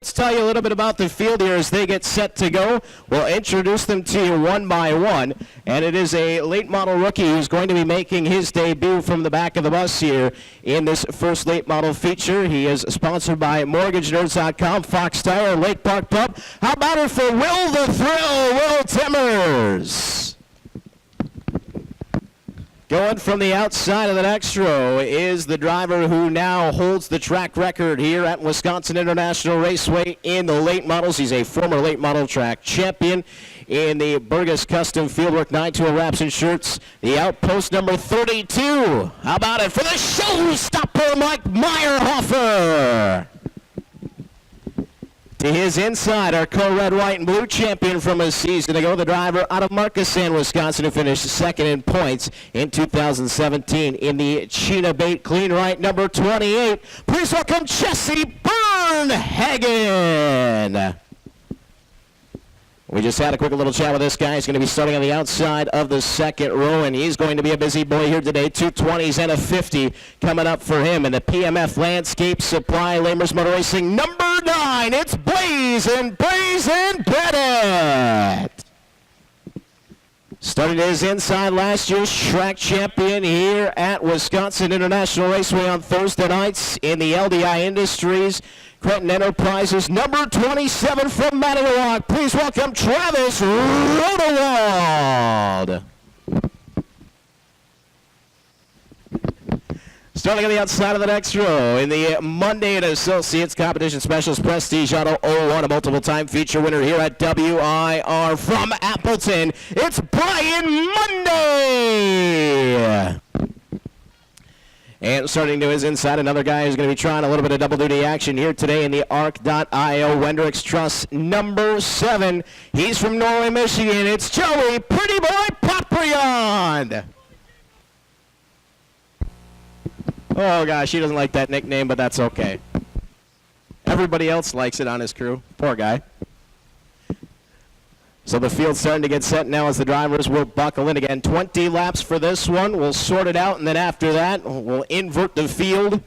Let's tell you a little bit about the field here as they get set to go. We'll introduce them to you one by one. And it is a late model rookie who's going to be making his debut from the back of the bus here in this first late model feature. He is sponsored by MortgageNerds.com, Fox Tire, Lake Park Pub. How about it for Will the Thrill, Will Timmers? Going from the outside of the next row is the driver who now holds the track record here at Wisconsin International Raceway in the late models. He's a former late model track champion in the Burgess Custom Fieldwork 9-tool wraps and shirts. The outpost number 32. How about it for the showstopper, Mike Meyerhofer? To his inside, our co-red, white, and blue champion from a season ago, the driver out of Markesan, Wisconsin, who finished second in points in 2017 in the Chena Bait Clean Right number 28. Please welcome Jesse Bernhagen. We just had a quick little chat with this guy. He's going to be starting on the outside of the second row, and he's going to be a busy boy here today. 2 20s and a 50 coming up for him in the PMF Landscape Supply Lamers Motor Racing number 9. It's Blazin' Bennett. Started his inside last year's track champion here at Wisconsin International Raceway on Thursday nights in the LDI Industries Creighton Enterprises number 27 from Manitowoc. Please welcome Travis Rodewald. Starting on the outside of the next row in the Monday and Associates Competition Specialist Prestige Auto 01, a multiple-time feature winner here at WIR from Appleton. It's Brian Monday. And starting to his inside, another guy who's going to be trying a little bit of double-duty action here today in the ARC.io Wendrix Trust number 7. He's from Norway, Michigan. It's Joey Pretty Boy Paprion. Oh, gosh, he doesn't like that nickname, but that's okay. Everybody else likes it on his crew. Poor guy. So the field's starting to get set now as the drivers will buckle in again. 20 laps for this one. We'll sort it out, and then after that, we'll invert the field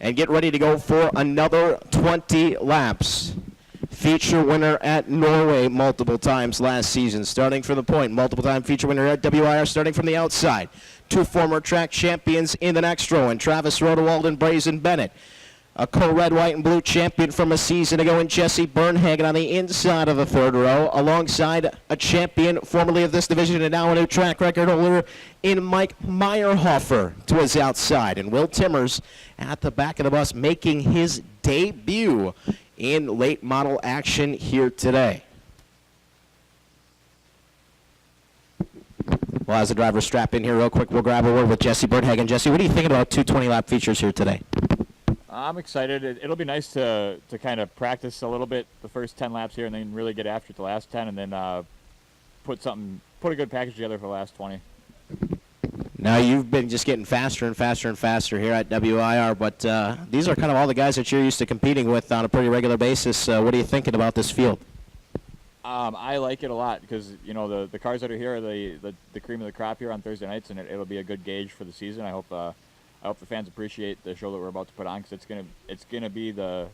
and get ready to go for another 20 laps. Feature winner at Norway multiple times last season, starting from the point. Multiple-time feature winner at WIR, starting from the outside. 2 former track champions in the next row, and Travis Rodewald and Blazin' Bennett. A co-red, white, and blue champion from a season ago in Jesse Bernhagen on the inside of the third row, alongside a champion formerly of this division and now a new track record holder in Mike Meyerhofer to his outside. And Will Timmers at the back of the bus making his debut in late model action here today. Well, as the drivers strap in here real quick, we'll grab a word with Jesse Bernhagen. Jesse, what do you think about 2 20-lap features here today? I'm excited. It'll be nice to kind of practice a little bit the first 10 laps here and then really get after it the last 10 and then put a good package together for the last 20. Now, you've been just getting faster and faster and faster here at WIR, but these are kind of all the guys that you're used to competing with on a pretty regular basis. What are you thinking about this field? I like it a lot because, you know, the cars that are here are the cream of the crop here on Thursday nights, and it'll be a good gauge for the season. I hope the fans appreciate the show that we're about to put on because it's gonna be the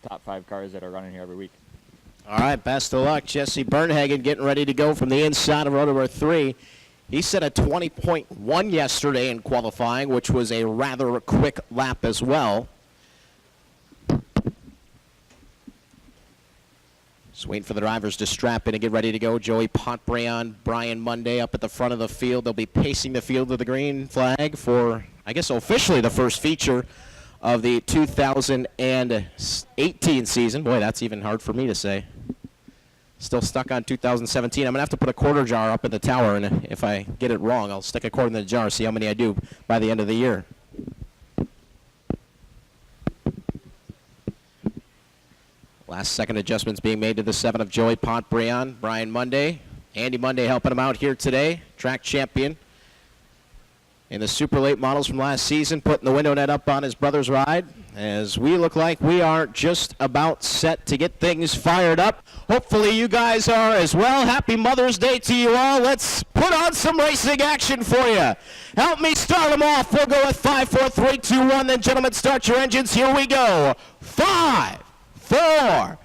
top 5 cars that are running here every week. All right, best of luck. Jesse Bernhagen getting ready to go from the inside of row number 3. He set a 20.1 yesterday in qualifying, which was a rather quick lap as well. Just waiting for the drivers to strap in and get ready to go. Joey Paprion, Brian Monday up at the front of the field. They'll be pacing the field to the green flag for, I guess, officially the first feature of the 2018 season. Boy, that's even hard for me to say. Still stuck on 2017. I'm going to have to put a quarter jar up in the tower, and if I get it wrong, I'll stick a quarter in the jar, see how many I do by the end of the year. Last second adjustments being made to the 7 of Joey Paprion, Brian Monday. Andy Monday helping him out here today, track champion in the super late models from last season, putting the window net up on his brother's ride as we look like we are just about set to get things fired up. Hopefully you guys are as well. Happy Mother's Day to you all. Let's put on some racing action for you. Help me start them off. We'll go with 5, 4, 3, 2, 1. Then, gentlemen, start your engines. Here we go. 5, 4,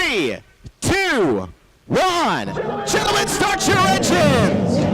3, 2, 1. Gentlemen, start your engines.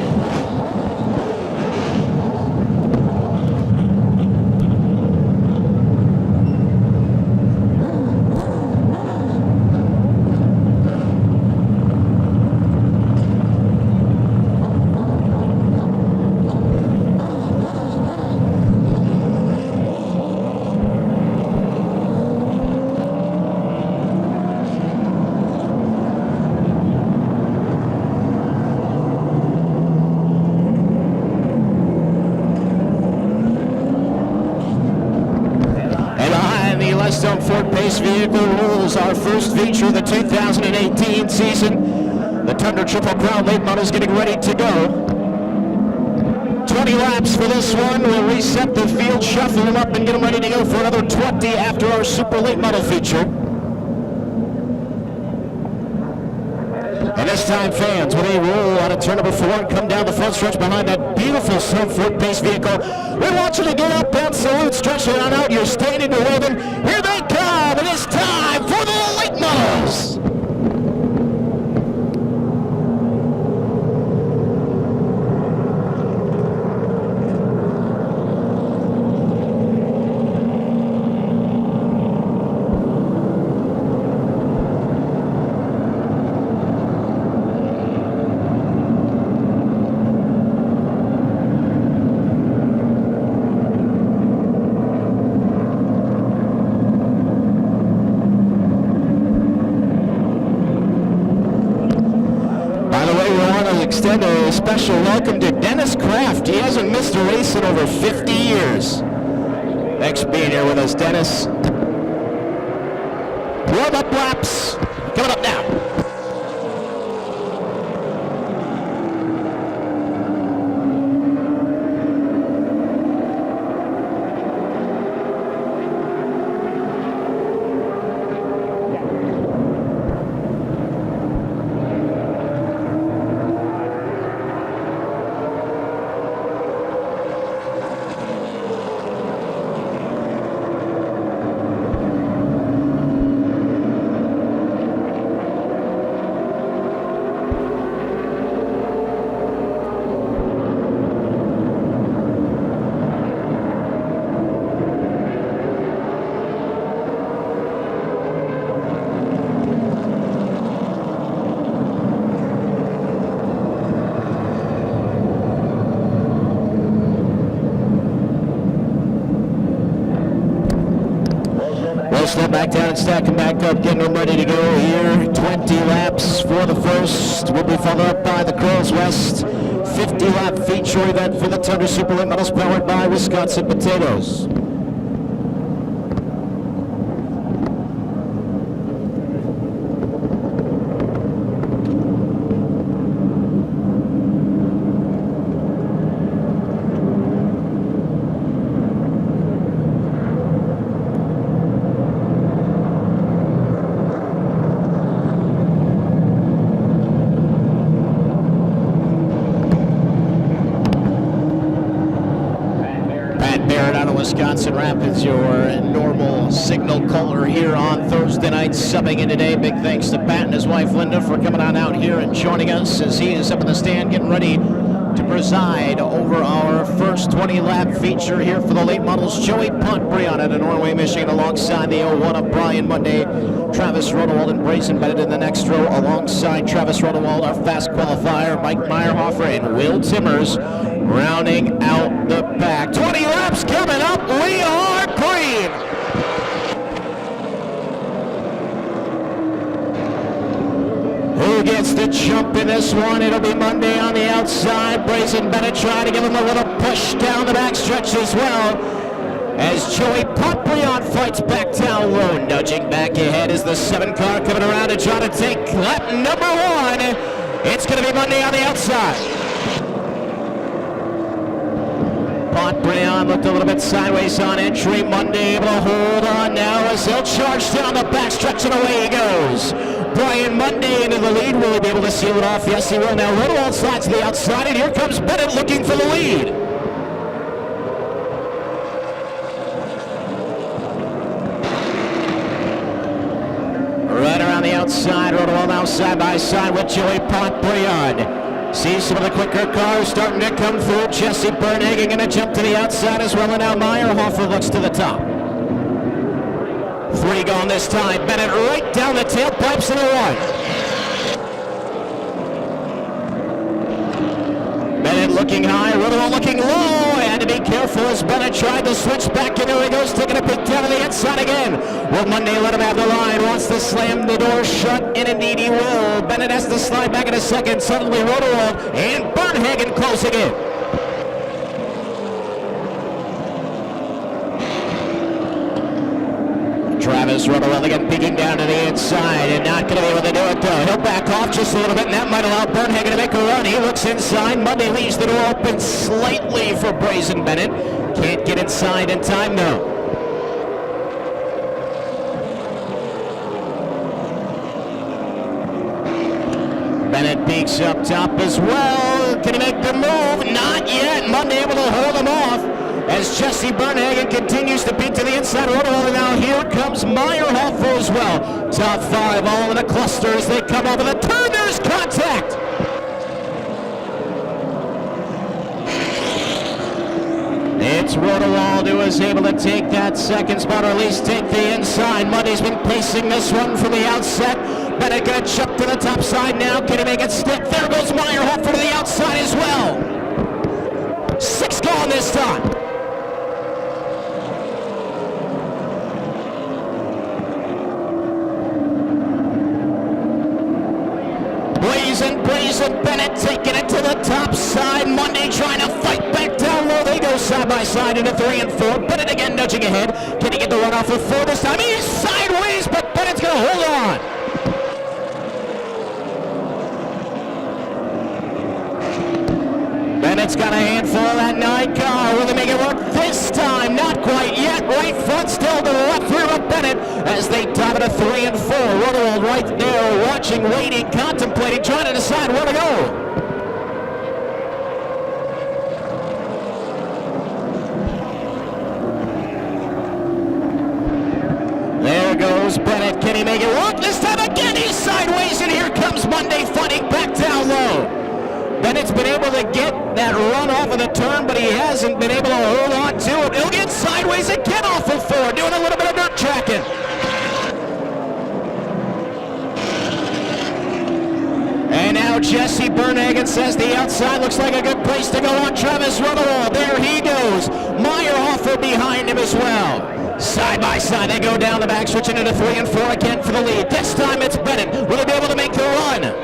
Ford Pace vehicle rolls our first feature of the 2018 season. The Tundra Triple Crown late model is getting ready to go. 20 laps for this one. We'll reset the field, shuffle them up, and get them ready to go for another 20 after our super late model feature. And this time, fans, when they roll on a turn number 4 and come down the front stretch behind that beautiful Ford Pace vehicle, we want you to get up and salute, stretch it on out. You're standing to waving. Here they come. It is time for the late models. Extend a special welcome to Dennis Kraft. He hasn't missed a race in over 50 years. Thanks for being here with us, Dennis. Warm-up laps coming up now. Slow back down and stack them back up, getting them ready to go here. 20 laps for the first. Will be followed up by the Curls West 50-lap feature event for the Tundra Super Late Models powered by Wisconsin Potatoes. Wisconsin Rapids, your normal signal caller here on Thursday night, subbing in today. Big thanks to Pat and his wife Linda for coming on out here and joining us as he is up in the stand getting ready to preside over our first 20-lap feature here for the late models. Joey Pontbriand out of Norway, Michigan, alongside the 01 of Brian Monday. Travis Rodewald and Brazen Bennett in the next row, alongside Travis Rodewald, our fast qualifier, Mike Meyerhofer and Will Timmers, rounding out the pack. 20 laps coming up. We are green. Who gets the jump in this one? It'll be Monday on the outside. Brazen Bennett trying to give him a little push down the backstretch as well, as Joey Pontbriand fights back down low. Nudging back ahead is the 7 car coming around to try to take lap number 1. It's going to be Monday on the outside. Pontbriand looked a little bit sideways on entry. Monday able to hold on now as he'll charge down the backstretch, and away he goes. Brian Monday into the lead. Will he be able to seal it off? Yes, he will. Now Rodewald slides to the outside, and here comes Bennett looking for the lead. Right around on the outside. Rodewald now side by side with Joey Pontbriand. See some of the quicker cars starting to come through. Jesse Bernhagen going to jump to the outside as well, and now Meyerhofer looks to the top. 3 gone this time. Bennett right down the tailpipes of the 1. Bennett looking high, Rodewald looking low. Had to be careful as Bennett tried to switch back, and there he goes, taking a peek down to the inside again. Will Monday let him have the line? Wants to slam the door shut, and indeed he will. Bennett has to slide back in a second. Suddenly Rodewald and Bernhagen closing in. Travis Rodewald again peeking down to the inside and not going to be able to do it though. He'll back off just a little bit, and that might allow Bernhagen to make a run. He looks inside. Monday leaves the door open slightly for Brazen Bennett. Can't get inside in time though. Bennett peeks up top as well. Can he make the move? Not yet. Monday able to hold him off as Jesse Bernhagen continues to beat to the inside. Rodewald, now here comes Meyerhofer as well. Top 5 all in a cluster as they come over the turn. There's contact. It's Rodewald who is able to take that second spot, or at least take the inside. Monday's been pacing this one from the outset. Bennett gonna jump to the top side now. Can he make it stick? There goes Meyerhofer to the outside as well. 6 gone this time. Brazen Bennett taking it to the top side. Monday trying to fight back down low. They go side by side into 3 and 4. Bennett again nudging ahead. Can he get the run off of 4 this time? He's sideways, but Bennett's going to hold on. Bennett's got a handful of that 9 car. Will they make it work this time? Not quite yet. Right front still to the left rear of Bennett as they top it at 3 and 4. Rodewald right there watching, waiting, contemplating, trying to decide where to go. There goes Bennett. Can he make it work? This time again he's sideways, and here comes Monday fighting back down low. Bennett's been able to get that run off of the turn, but he hasn't been able to hold on to it. He'll get sideways again off of 4, doing a little bit of dirt tracking. And now Jesse Bernhagen says the outside looks like a good place to go on Travis Rodewald. There he goes. Meyerhofer behind him as well. Side by side, they go down the back, switching into 3 and 4 again for the lead. This time it's Bennett. Will he be able to make the run?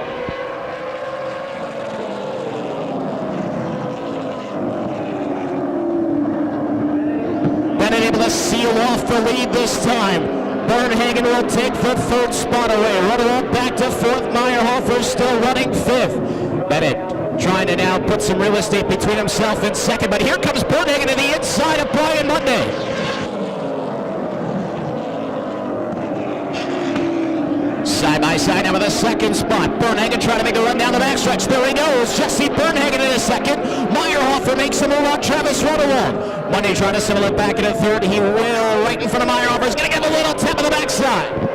Able to seal off the lead this time. Bernhagen will take the 3rd spot away. Rodewald back to 4th. Meyerhofer still running 5th. Bennett trying to now put some real estate between himself and 2nd, but here comes Bernhagen to the inside of Brian Monday. Side by side now with the 2nd spot. Bernhagen trying to make a run down the backstretch. There he goes. Jesse Bernhagen in a 2nd. Meyerhofer makes a move on Travis Rodewald. Monday trying to settle it back in a 3rd. He will, right in front of Meyerhofer. He's going to give a little tap on the backside.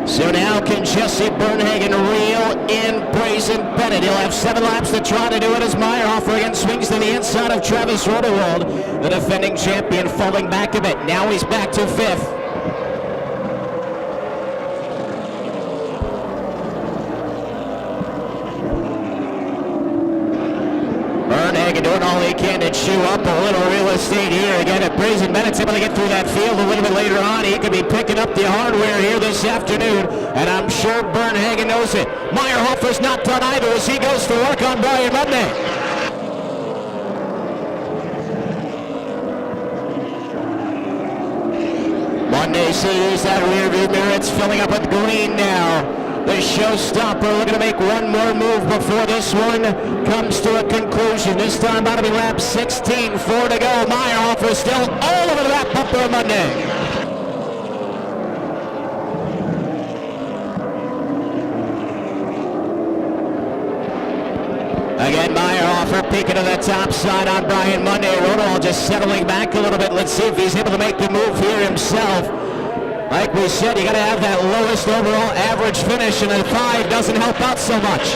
So now can Jesse Bernhagen reel in Brazen Bennett? He'll have 7 laps to try to do it as Meyerhofer again swings to the inside of Travis Rodewald, the defending champion, falling back a bit. Now he's back to 5th. Bernhagen doing all he can to chew up a little real estate here. Again, if Brazen Bennett's able to get through that field a little bit later on, he could be picking up the hardware here this afternoon, and I'm sure Bernhagen knows it. Meyerhofer's not done either as he goes to work on Brian Monday. Monday sees that rear view mirror. It's filling up with green now. The showstopper looking to make one more move before this one comes to a conclusion. This time about to be lap 16, 4 to go. Meyerhofer still all over that bumper on Monday. Again, Meyerhofer Taking to the top side on Brian Monday. Rodewald just settling back a little bit. Let's see if he's able to make the move here himself. Like we said, you got to have that lowest overall average finish, and a 5 doesn't help out so much.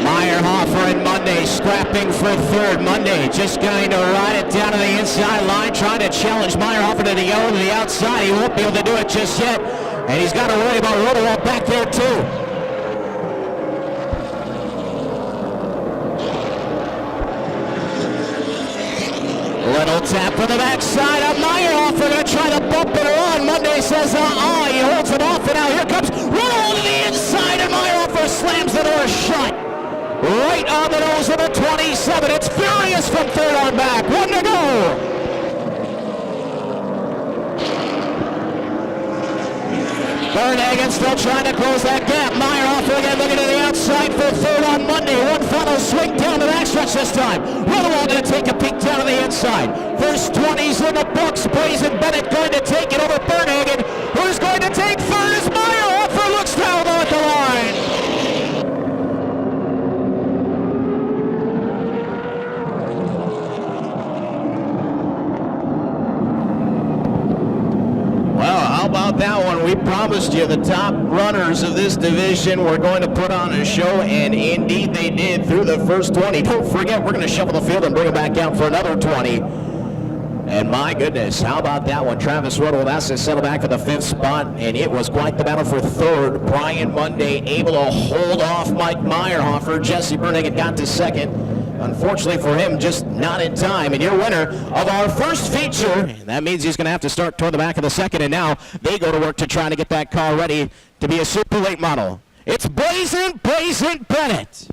Meyerhofer and Monday scrapping for third. Monday just going to ride it down to the inside line, trying to challenge Meyerhofer to go to the outside. He won't be able to do it just yet, and he's got to worry about Rodewald back there too. Little tap from the backside of Meyerhofer, going to try to bump it around. Monday says, he holds it off, and now here comes Rodewald to the inside, and Meyerhofer slams the door shut. Right on the nose of the 27. It's furious from third on back. 1 to go. Bernhagen still trying to close that gap. Meyerhofer again looking to the outside for third on Monday. One final swing down the backstretch this time. Rodewald going to take a peek down to the inside. First 20s in the books. Brazen Bennett going to take it over Bernhagen. Who's going to take third as Meyerhofer looks down though at the line. How about that one? We promised you the top runners of this division were going to put on a show, and indeed they did through the first 20. Don't forget, we're going to shovel the field and bring it back out for another 20. And my goodness, how about that one? Travis Rodewald has to settle back for the 5th spot, and it was quite the battle for third. Brian Monday able to hold off Mike Meyerhofer. Jesse Bernhagen got to second. Unfortunately for him, just not in time. And your winner of our first feature, that means he's going to have to start toward the back of the second, and now they go to work to try to get that car ready to be a super late model. It's Brazen Bennett.